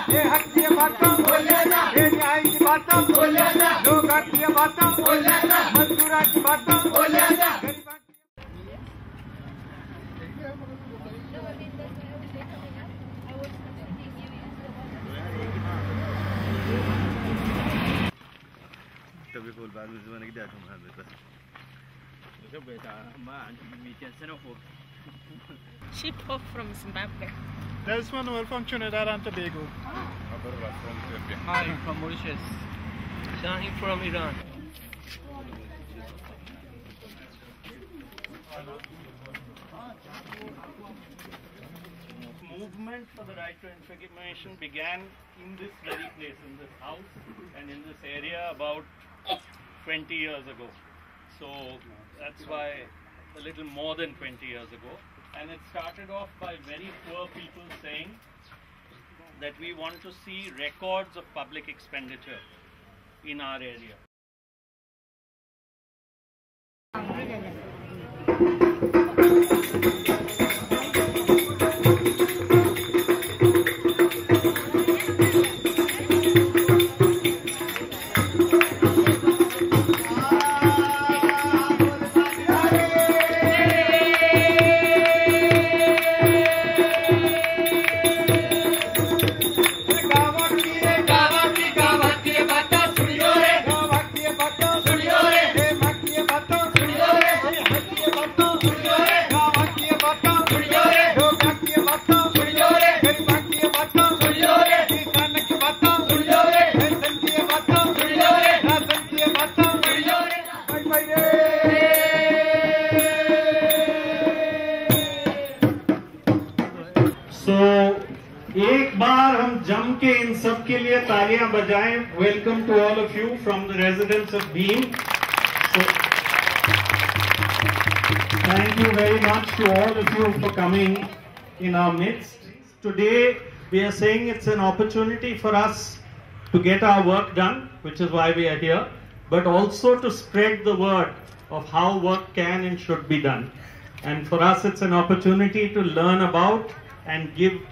ये हक की बातें बोल लेना, ये न्याय की बातें बोल लेना, लोग की बातें बोल लेना, मजदूरा की बातें बोल लेना। कभी कोई बात मुझे मैंने क्या तुम हाथ देता Look better, man. We can send off. Ship off from Zimbabwe. There's one more from Trinidad and Tobago. Hi, from Mauritius. Shaheen from Iran. Movement for the right to information began in this very place, in this house and in this area about 20 years ago. So that's why a little more than 20 years ago. And it started off by very poor people saying that we want to see records of public expenditure in our area. एक बार हम जम के इन सब के लिए तालियां बजाएं. Welcome to all of you from the residents of beam. Thank you very much to all of you for coming in our midst. Today we are saying it's an opportunity for us to get our work done, which is why we are here, but also to spread the word of how work can and should be done. And for us it's an opportunity to learn about and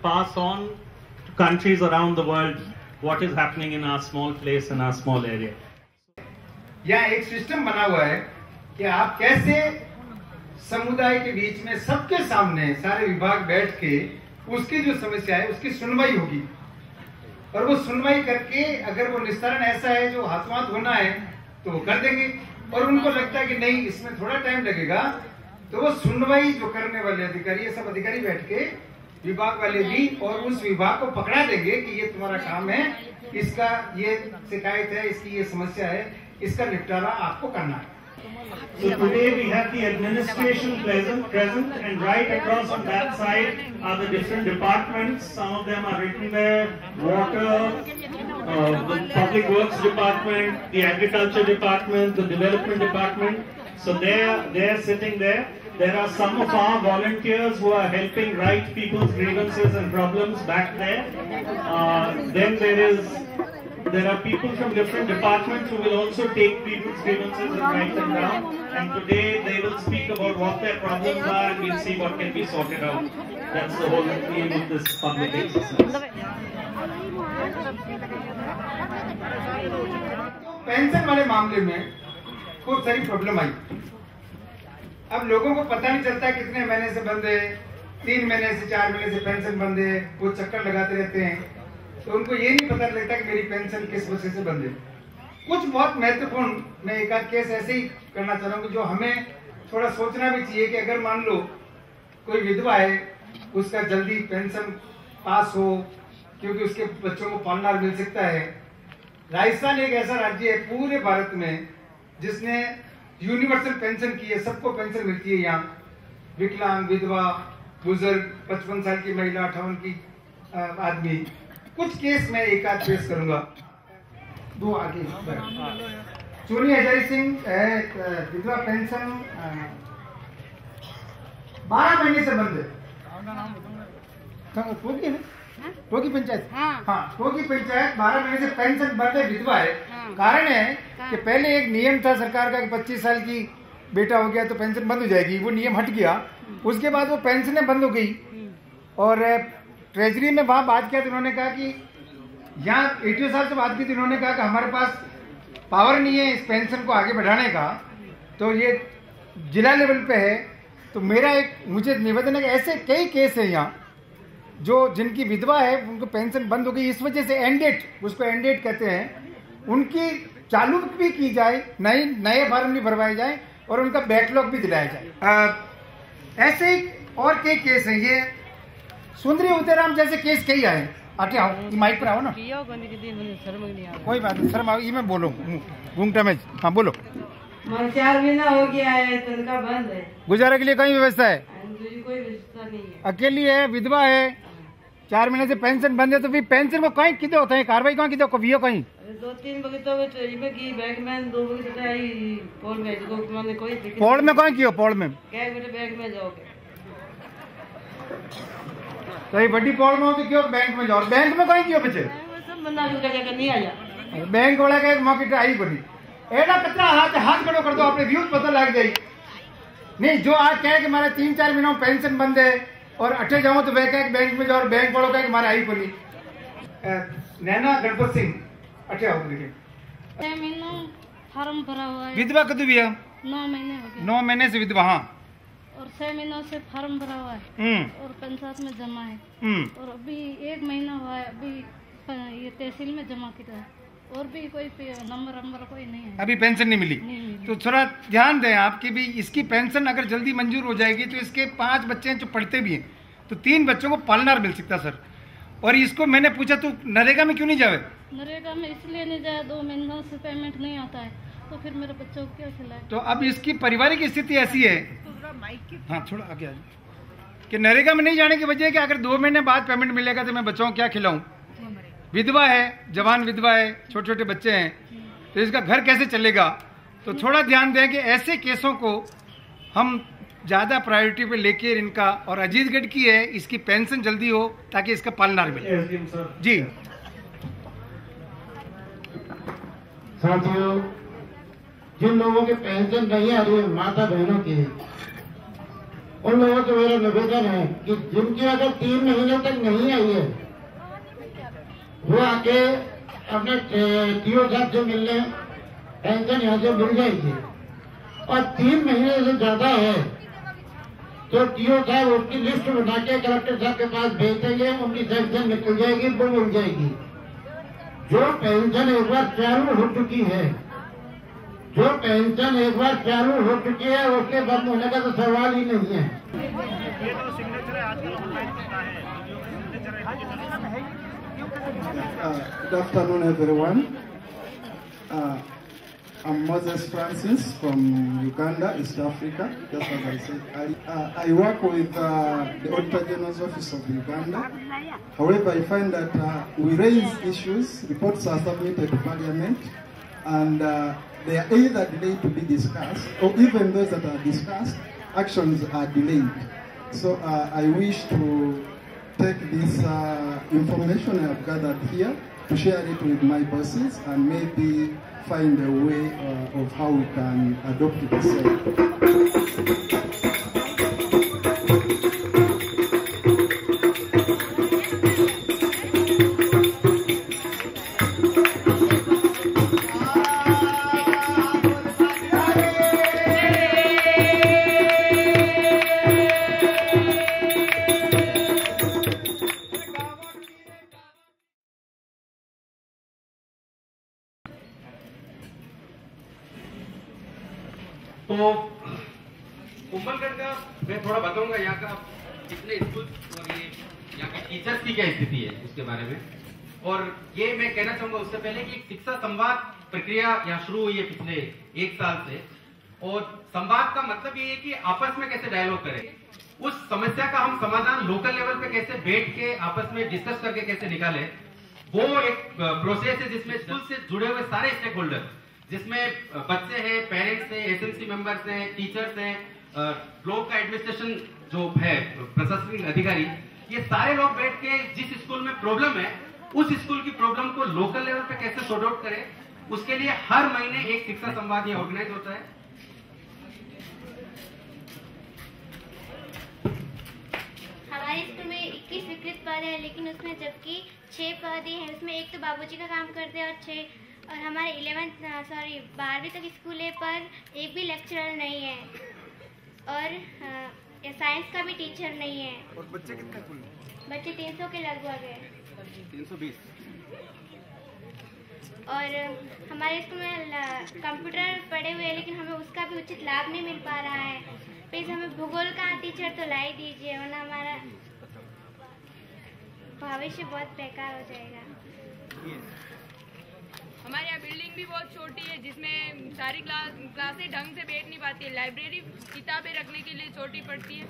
pass on to countries around the world what is happening in our small place, in our small area. यहाँ एक system बना हुआ है कि आप कैसे समुदाय के बीच में सबके सामने सारे विभाग बैठ के उसकी जो समस्या है उसकी सुनवाई होगी, और वो सुनवाई करके अगर वो निस्तारण ऐसा है जो हाथों हाथ होना है तो वो कर देंगे, और उनको लगता है कि नहीं इसमें थोड़ा टाइम लगेगा तो वो सुनवाई जो करने वाले अधिकारी, ये सब अधिकारी बैठ के विभाग वाले भी और उस विभाग को पकड़ा देंगे कि ये तुम्हारा काम है, इसका ये शिकायत है, इसकी ये समस्या है, इसका निपटारा आपको करना है. So today we have the administration present, and right across on that side are the different departments. Some of them are written there: water, the public works department, the agriculture department, the development department. So they are sitting there. There are some of our volunteers who are helping write people's grievances and problems back there. Then there are people from different departments who will also take people's grievances and write them down. And today they will speak about what their problems are, and we'll see what can be sorted out. That's the whole aim of this public exercise. Pension वाले मामले में खूब सारी problem आई. अब लोगों को पता नहीं चलता कितने महीने से बंद है, 3 महीने से 4 महीने से पेंशन बंद है, वो चक्कर लगाते रहते हैं, तो उनको ये नहीं पता लगता कि मेरी पेंशन किस वजह से बंद है. कुछ बहुत महत्वपूर्ण, मैं एक आध केस ऐसे ही करना चाह रहा हूँ जो हमें थोड़ा सोचना भी चाहिए कि अगर मान लो कोई विधवा है, उसका जल्दी पेंशन पास हो क्योंकि उसके बच्चों को पालना मिल सकता है. राजस्थान एक ऐसा राज्य है पूरे भारत में जिसने यूनिवर्सल पेंशन की है, सबको पेंशन मिलती है. यहाँ विकलांग, विधवा, बुजुर्ग, 55 साल की महिला, 58 की आदमी. कुछ केस मैं एक आध पेश करूंगा. 2 आगे चोरी हजारी सिंह विधवा पेंशन 12 महीने से बंद है. टोकी पंचायत, हाँ टोकी पंचायत 12 महीने से पेंशन बंद है, विधवा है. कारण है कि पहले एक नियम था सरकार का कि 25 साल की बेटा हो गया तो पेंशन बंद हो जाएगी. वो नियम हट गया, उसके बाद वो पेंशनें बंद हो गई. और ट्रेजरी में वहां बात किया तो उन्होंने कहा कि यहाँ ATO साहब से बात की थी, उन्होंने कहा कि हमारे पास पावर नहीं है इस पेंशन को आगे बढ़ाने का, तो ये जिला लेवल पे है। तो मेरा मुझे निवेदन है कि ऐसे कई केस है यहाँ जो जिनकी विधवा है, उनको पेंशन बंद हो गई, इस वजह से एंडेट, उसको एंडेट कहते हैं, उनकी चालू भी की जाए, नए फार्म भी भरवाए जाए और उनका बैकलॉग भी दिलाया जाए। ऐसे और कई केस हैं, ये सुंदरी उदयराम जैसे केस कई आए। आटे आओ, माइक पर आओ ना, कोई बात नहीं, शर्म आओ, ये मैं बोलो घूमटा में। हाँ बोलो। 4 महीना हो गया है, तनख्वाह बंद है, गुजारा के लिए कहीं व्यवस्था है? कोई व्यवस्था नहीं है, अकेली है, विधवा है, 4 महीने से पेंशन बंद है, तो फिर पेंशन को कहीं कितने होता है, कार्रवाई कहाँ कितने कभी कहीं 2-3 बगे तो की बैग में 2 बगे तो आई पोल में को मैंने कोई दिक्कत पोल में कहीं किया, पोल में क्या बेटे बैग में जाओगे, तो ये बड़ी पोल में हो तो क्यों बैंक में जाओ, बैंक में कहीं क्यों बचे, सब बंदा लुका जाकर नहीं आया, बैंक वाला का एक मौके आई बनी एडा कचरा हाथ खड़ो कर दो, अपने व्यूज पता लग जाए। नहीं, जो आज कहे कि हमारे 3-4 महीनों में पेंशन बंद है और अटे जाऊं तो वह कहे बैंक में जाओ और बैंक वालों का हमारा आई बनी। नैना गणपत सिंह अटे आओ, देखिए 6 महीनों फार्म भरा हुआ है, विधवा कदू भी है, 9 महीने हो गए, 9 महीने से विधवा। हाँ, और 6 महीनों से फार्म भरा हुआ है और पंचायत में जमा है, और अभी 1 महीना हुआ है, अभी ये तहसील में जमा किया है, और भी कोई नंबर कोई नहीं है, अभी पेंशन नहीं मिली। तो थोड़ा ध्यान दें आपकी भी, इसकी पेंशन अगर जल्दी मंजूर हो जाएगी तो इसके 5 बच्चे हैं जो पढ़ते भी हैं, तो 3 बच्चों को पालनार मिल सकता सर। और इसको मैंने पूछा तू नरेगा में क्यों नहीं जावे? नरेगा में इसलिए नहीं जाए, 2 महीनों से पेमेंट नहीं आता है, तो फिर मेरे बच्चों को क्या खिलाए। तो अब इसकी पारिवारिक स्थिति ऐसी है, हाँ थोड़ा आगे आ जाओ, कि नरेगा में नहीं जाने की वजह है कि अगर 2 महीने बाद पेमेंट मिलेगा तो मैं बच्चों को क्या खिलाऊं। विधवा है, जवान विधवा है, छोटे छोटे बच्चे हैं, तो इसका घर कैसे चलेगा। तो थोड़ा ध्यान दें कि ऐसे केसों को हम ज्यादा प्रायोरिटी पे लेके इनका, और अजीतगढ़ की है, इसकी पेंशन जल्दी हो ताकि इसका पालनार मिले। जी साथियों, जिन लोगों की पेंशन नहीं आ रही है, माता बहनों की, उन लोगों से मेरा निवेदन है कि जिनकी अगर 3 महीने तक नहीं आई है, वो आके अपने टीओ साहब से मिलने, पेंशन यहाँ से मिल जाएगी। और 3 महीने से ज्यादा है तो टीओ साहब उसकी लिस्ट बना के कलेक्टर साहब के पास भेज देंगे, उनकी सेंक्शन निकल जाएगी, वो मिल जाएगी। जो पेंशन एक बार चालू हो चुकी है, जो पेंशन एक बार चालू हो चुकी है, उसके बंद होने का तो सवाल ही नहीं है। Good afternoon, everyone. I'm Moses Francis from Uganda, East Africa. Just as I said, I work with the Auditor General's Office of Uganda. However, I find that we raise issues, reports are submitted to Parliament, and they are either delayed to be discussed, or even those that are discussed, actions are delayed. So I wish to take this information I have gathered here to share it with my bosses and maybe find a way of how we can adopt the same. तो कुंभलगढ़ का मैं थोड़ा बताऊंगा, यहाँ का कितने school और ये यहाँ के टीचर्स की क्या स्थिति है उसके बारे में। और ये मैं कहना चाहूंगा उससे पहले कि शिक्षा संवाद प्रक्रिया यहाँ शुरू हुई है पिछले 1 साल से, और संवाद का मतलब ये है कि आपस में कैसे डायलॉग करें, उस समस्या का हम समाधान लोकल लेवल पे कैसे बैठ के आपस में डिस्कस करके कैसे निकाले, वो एक प्रोसेस है जिसमें स्कूल से जुड़े हुए सारे स्टेक होल्डर, जिसमें बच्चे हैं, पेरेंट्स हैं, एसएमसी मेंबर्स हैं, टीचर्स हैं, ब्लॉक का एडमिनिस्ट्रेशन जो है, प्रशासनिक अधिकारी, ये सारे लोग बैठ के जिस स्कूल में प्रॉब्लम है उस स्कूल की प्रॉब्लम को लोकल लेवल पे कैसे सॉर्ट आउट करें, उसके लिए हर महीने एक शिक्षा संवाद ये ऑर्गेनाइज होता है। हमारे स्कूल में 21 स्वीकृत पद है, लेकिन उसमें जबकि 6 पद हैं, उसमें एक तो बाबूजी का काम करते हैं और हमारे 12वीं तक स्कूल है पर एक भी लेक्चरर नहीं है और साइंस का भी टीचर नहीं है। और बच्चे कितने कुल? बच्चे 300 के लगभग है। 320। और हमारे स्कूल में कंप्यूटर पढ़े हुए हैं, लेकिन हमें उसका भी उचित लाभ नहीं मिल पा रहा है। प्लीज हमें भूगोल का टीचर तो ला ही दीजिए, वरना हमारा भविष्य बहुत बेकार हो जाएगा। हमारे यहाँ बिल्डिंग भी बहुत छोटी है, जिसमें सारी क्लासें ढंग से बैठ नहीं पाती है। लाइब्रेरी किताबें रखने के लिए छोटी पड़ती है।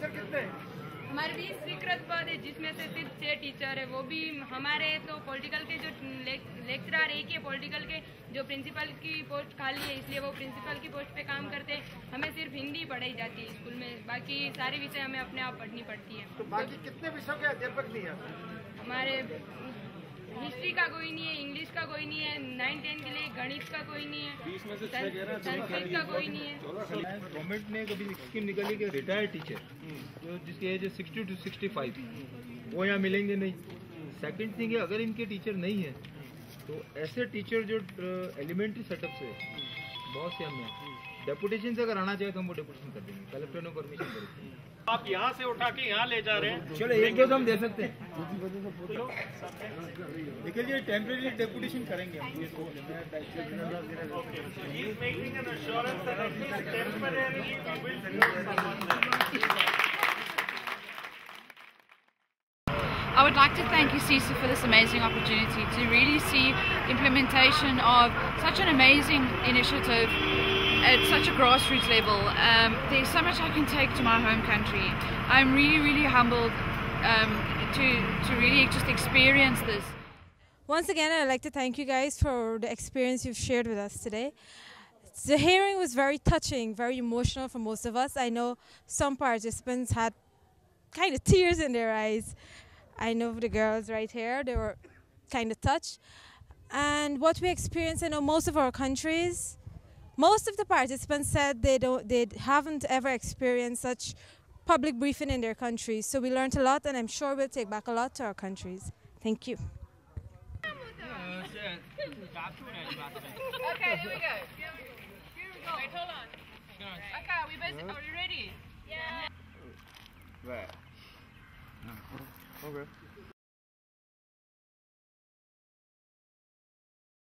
हमारे 20 स्वीकृत पद है, जिसमें से सिर्फ 6 टीचर है, वो भी हमारे तो पॉलिटिकल के जो लेक्चरर एक ही है पॉलिटिकल के, जो प्रिंसिपल की पोस्ट खाली है, इसलिए वो प्रिंसिपल की पोस्ट पे काम करते हैं। हमें सिर्फ हिंदी पढ़ाई जाती है स्कूल में, बाकी सारे विषय हमें अपने आप पढ़नी पड़ती है। तो बाकी कितने विषयों के अध्यापक नहीं है? हमारे हिस्ट्री का कोई नहीं है, इंग्लिश का कोई नहीं है, 9-10 के लिए गणित का कोई नहीं है, संस्कृत का कोई नहीं है। गवर्नमेंट ने कभी स्कीम निकाली कि रिटायर्ड टीचर जो जिसकी एज है 60 to 65 वो यहाँ मिलेंगे नहीं। सेकंड थिंग है, अगर इनके टीचर नहीं है तो ऐसे टीचर जो एलिमेंट्री सेटअप से बहुत से हम डेपुटेशन से अगर आना चाहिए तो हम वो डेपुटेशन कर देंगे, कलेक्टर ने परमिशन करेंगे। आप यहाँ से उठा के यहाँ ले जा रहे हैं, चलो एक दो तो हम दे सकते हैं, लेकिन ये टेम्परेरी डेपुटेशन करेंगे हम। I would like to thank UCISA for this amazing opportunity to really see implementation of such an amazing initiative at such a grassroots level. There's so much I can take to my home country. I'm really humbled to really just experience this. Once again, I'd like to thank you guys for the experience you've shared with us today. The hearing was very touching, very emotional for most of us. I know some participants had kind of tears in their eyes. I know the girls right here, they were kind of touched. And what we experienced, I know most of our countries, most of the participants said they haven't ever experienced such public briefing in their countries. So we learned a lot, and I'm sure we'll take back a lot to our countries. Thank you. Okay, here we go. Wait, hold on. Okay, are we ready? Yeah. Right. Okay.